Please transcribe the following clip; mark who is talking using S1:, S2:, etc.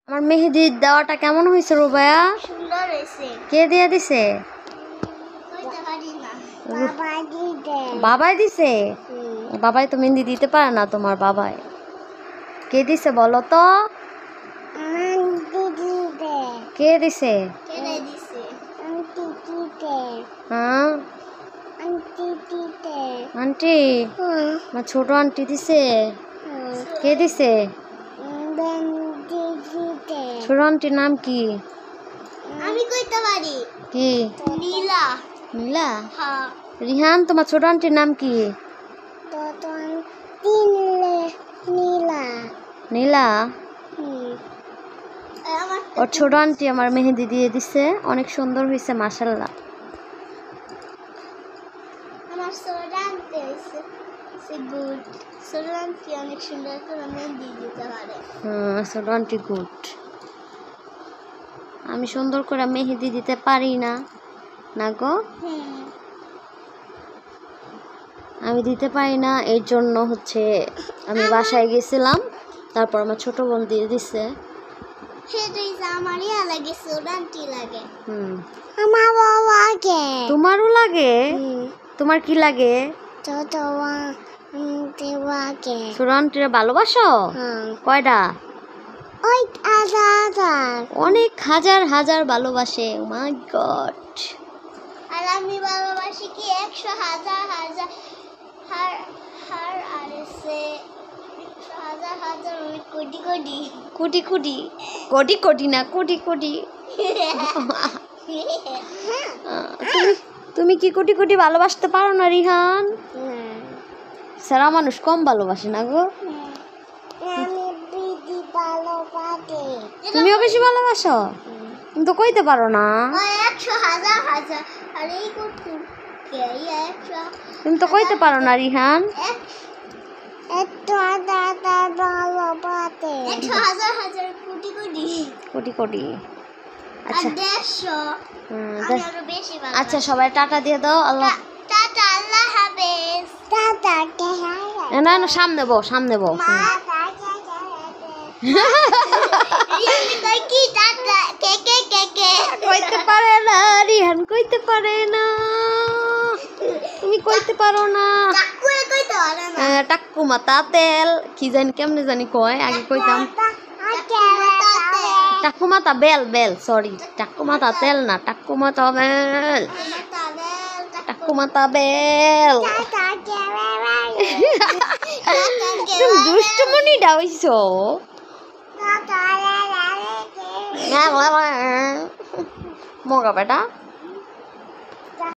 S1: আমার মেহেদির দেওয়াটা কেমন হয়েছে রুবায়া?
S2: সুন্দর হয়েছে।
S1: কে দিয়ে দিছে?
S2: কইতে পারি না।
S1: বাবাই দিছে। বাবাই তো মেহেদি দিতে পারে না তোমার বাবাই। কে দিছে বলো তো? কে দিছে?
S2: কেনে দিছে?
S1: হ্যাঁ আন্টি, আমার ছোট আন্টি দিছে। কে দিছে? ছোট আন্টির নাম কি?
S2: আমি কইতে পারি।
S1: কি?
S2: নীলা।
S1: নীলা?
S2: হ্যাঁ।
S1: রিহান, তোমার ছোট আন্টির নাম কি? নীলা? ওর ছোট আন্টি আমার মেহেদি দিয়ে দিছে, অনেক সুন্দর হয়েছে মাশাআল্লাহ।
S2: আমার ছোট আন্টি হইছে গুড। ছোট আন্টি অনেক সুন্দর করে মেহেদি দিতে পারে।
S1: ছোট আন্টি গুড। আমি সুন্দর করে মেহেদি দিতে পারি না, না গো। আমি দিতে পারি না, এর জন্য হচ্ছে আমি বাসায় গেছিলাম, তারপর আমার ছোট বোন দিয়ে দিছে।
S2: সেটাই আমারই লাগে, ছোট আন্টি লাগে।
S1: আমারও লাগে। তোমারও লাগে? তোমার কি লাগে? ছোট আন্টিরে ভালোবাসো? কয়টা? অনেক হাজার হাজার ভালোবাসে। ও মাই গড।
S2: আর আমি ভালোবাসি কি 100,000 হার আর সে 100,000 অনেক কোটি কোটি।
S1: কোটি কোটি? কোটি কোটি না, কোটি কোটি। তুমি কি কোটি কোটি ভালোবাসতে পারো না রিহান? সারা মানুষ কম ভালোবাসে না গো। তুমিও বেশি ভালোবাসো? তুমি তো কইতে পারো না।
S2: 100,000 আর এই কোটি কে 100।
S1: তুমি তো কইতে পারো না রিহান।
S2: 100,000 কোটি কোটি।
S1: কোটি কোটি। আচ্ছা,
S2: 150। আমি আরো বেশি ভালোবাসি।
S1: আচ্ছা, সবাই টাটা দিয়ে দাও। আল্লাহ
S2: টাটা, আল্লাহ হাফেজ। টাটা।
S1: না না, সামনে বো, সামনে বো।
S2: কি টাটা কে কে কে কে
S1: কইতে পারে না রিহান, কইতে পারে না। তুমি কইতে পারো না।
S2: টাকুয়ে কইতে পারে না।
S1: টাক্কু মাতা তেল কি জানি কেমনে জানি কয়, আগে কইতাম টাক্কু মাতা বেল। বেল, সরি, টাক্কু মাতা তেল না, টাক্কু মাতা বেল। টাক্কু মাতা বেল। তুমি দুষ্টমনিটা হইছো। মগা বেটা।